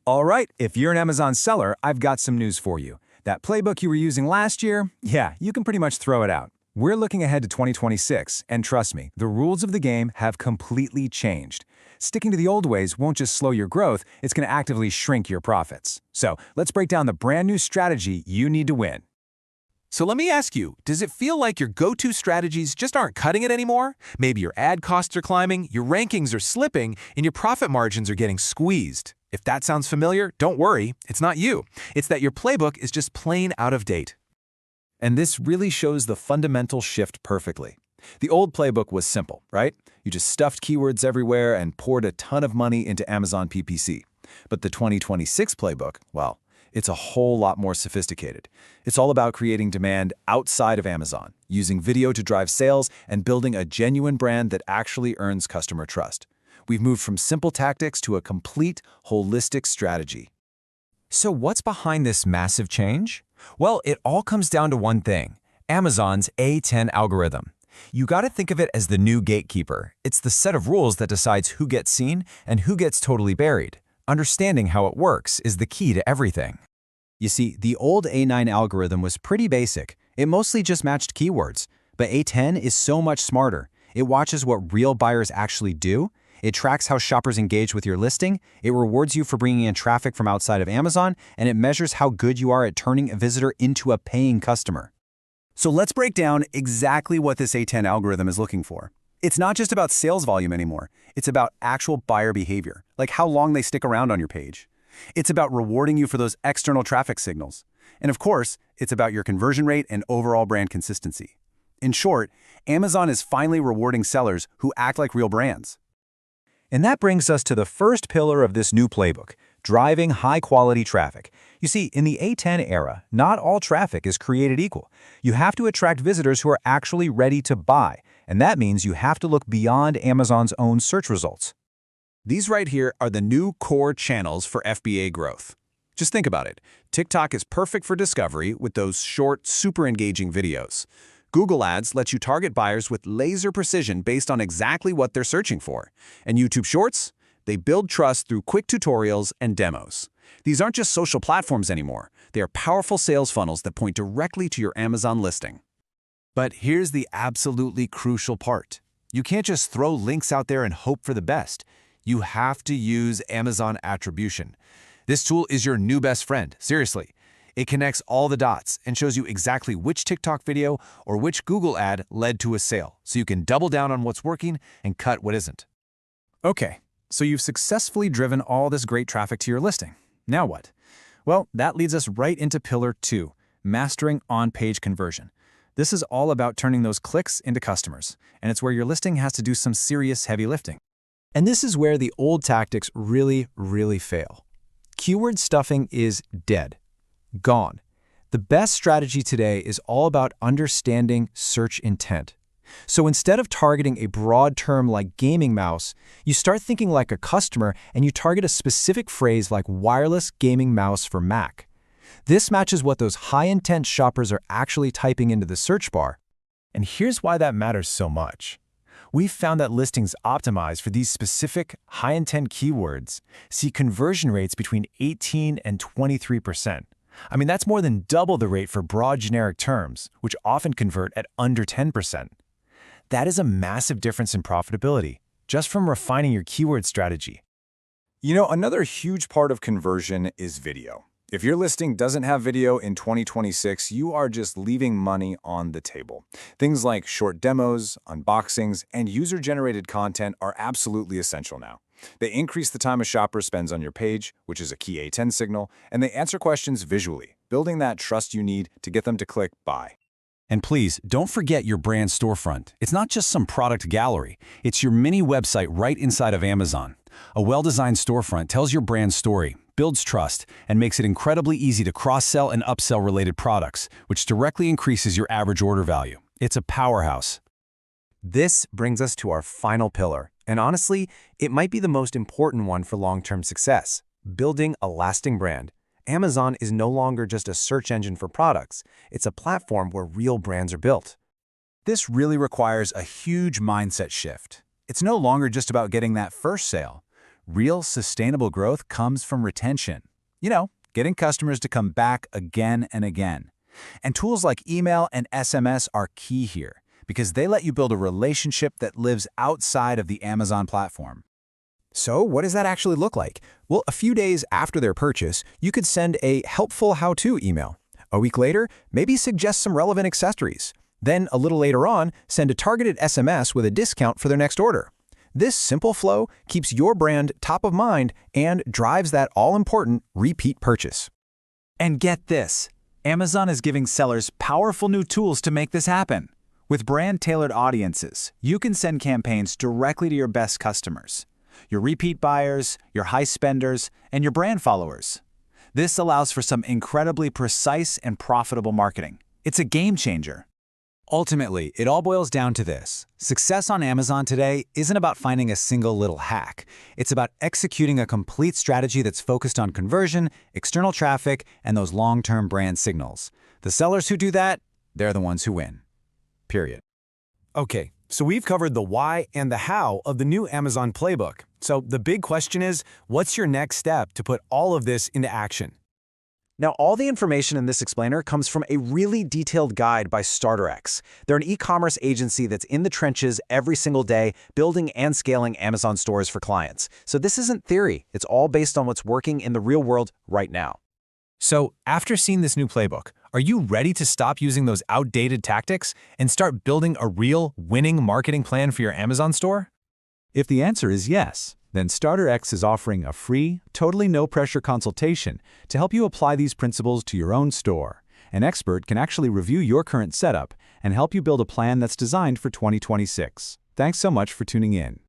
All right, if you're an Amazon seller, I've got some news for you. That playbook you were using last year, yeah, you can pretty much throw it out. We're looking ahead to 2026, and trust me, the rules of the game have completely changed. Sticking to the old ways won't just slow your growth, it's going to actively shrink your profits. So let's break down the brand new strategy you need to win. So let me ask you, does it feel like your go-to strategies just aren't cutting it anymore? Maybe your ad costs are climbing, your rankings are slipping, and your profit margins are getting squeezed. If that sounds familiar, don't worry, it's not you. It's that your playbook is just plain out of date. And this really shows the fundamental shift perfectly. The old playbook was simple, right? You just stuffed keywords everywhere and poured a ton of money into Amazon PPC. But the 2026 playbook, well, it's a whole lot more sophisticated. It's all about creating demand outside of Amazon, using video to drive sales, and building a genuine brand that actually earns customer trust. We've moved from simple tactics to a complete, holistic strategy. So what's behind this massive change? Well, it all comes down to one thing: Amazon's A10 algorithm. You gotta think of it as the new gatekeeper. It's the set of rules that decides who gets seen and who gets totally buried. Understanding how it works is the key to everything. You see, the old A9 algorithm was pretty basic. It mostly just matched keywords. But A10 is so much smarter. It watches what real buyers actually do. It tracks how shoppers engage with your listing. It rewards you for bringing in traffic from outside of Amazon. And it measures how good you are at turning a visitor into a paying customer. So let's break down exactly what this A10 algorithm is looking for. It's not just about sales volume anymore. It's about actual buyer behavior, like how long they stick around on your page. It's about rewarding you for those external traffic signals. And of course, it's about your conversion rate and overall brand consistency. In short, Amazon is finally rewarding sellers who act like real brands. And that brings us to the first pillar of this new playbook: driving high-quality traffic. You see, in the A10 era, not all traffic is created equal. You have to attract visitors who are actually ready to buy, and that means you have to look beyond Amazon's own search results. These right here are the new core channels for FBA growth. Just think about it. TikTok is perfect for discovery with those short, super engaging videos. Google Ads lets you target buyers with laser precision based on exactly what they're searching for. And YouTube Shorts? They build trust through quick tutorials and demos. These aren't just social platforms anymore. They are powerful sales funnels that point directly to your Amazon listing. But here's the absolutely crucial part. You can't just throw links out there and hope for the best. You have to use Amazon Attribution. This tool is your new best friend, seriously. It connects all the dots and shows you exactly which TikTok video or which Google ad led to a sale, so you can double down on what's working and cut what isn't. Okay, so you've successfully driven all this great traffic to your listing. Now what? Well, that leads us right into Pillar 2, mastering on-page conversion. This is all about turning those clicks into customers, and it's where your listing has to do some serious heavy lifting. And this is where the old tactics really fail. Keyword stuffing is dead. Gone. The best strategy today is all about understanding search intent. So instead of targeting a broad term like gaming mouse, you start thinking like a customer and you target a specific phrase like wireless gaming mouse for Mac. This matches what those high-intent shoppers are actually typing into the search bar. And here's why that matters so much. We've found that listings optimized for these specific high-intent keywords see conversion rates between 18 and 23%. I mean, that's more than double the rate for broad generic terms, which often convert at under 10%. That is a massive difference in profitability, just from refining your keyword strategy. You know, another huge part of conversion is video. If your listing doesn't have video in 2026, you are just leaving money on the table. Things like short demos, unboxings, and user-generated content are absolutely essential now. They increase the time a shopper spends on your page, which is a key A10 signal, and they answer questions visually, building that trust you need to get them to click buy. And please, don't forget your brand storefront. It's not just some product gallery. It's your mini website right inside of Amazon. A well-designed storefront tells your brand story, builds trust, and makes it incredibly easy to cross-sell and upsell related products, which directly increases your average order value. It's a powerhouse. This brings us to our final pillar, and honestly, it might be the most important one for long-term success: building a lasting brand. Amazon is no longer just a search engine for products. It's a platform where real brands are built. This really requires a huge mindset shift. It's no longer just about getting that first sale. Real sustainable growth comes from retention. You know, getting customers to come back again and again. And tools like email and SMS are key here because they let you build a relationship that lives outside of the Amazon platform. So what does that actually look like? Well, a few days after their purchase, you could send a helpful how-to email. A week later, maybe suggest some relevant accessories. Then, a little later on, send a targeted SMS with a discount for their next order. This simple flow keeps your brand top of mind and drives that all-important repeat purchase. And get this, Amazon is giving sellers powerful new tools to make this happen. With brand-tailored audiences, you can send campaigns directly to your best customers, your repeat buyers, your high spenders, and your brand followers. This allows for some incredibly precise and profitable marketing. It's a game changer. Ultimately, it all boils down to this. Success on Amazon today isn't about finding a single little hack. It's about executing a complete strategy that's focused on conversion, external traffic, and those long-term brand signals. The sellers who do that, they're the ones who win. Period. Okay, so we've covered the why and the how of the new Amazon playbook. So the big question is, what's your next step to put all of this into action? Now, all the information in this explainer comes from a really detailed guide by StarterX. They're an e-commerce agency that's in the trenches every single day, building and scaling Amazon stores for clients. So this isn't theory. It's all based on what's working in the real world right now. So, after seeing this new playbook, are you ready to stop using those outdated tactics and start building a real, winning marketing plan for your Amazon store? If the answer is yes, then StarterX is offering a free, totally no-pressure consultation to help you apply these principles to your own store. An expert can actually review your current setup and help you build a plan that's designed for 2026. Thanks so much for tuning in.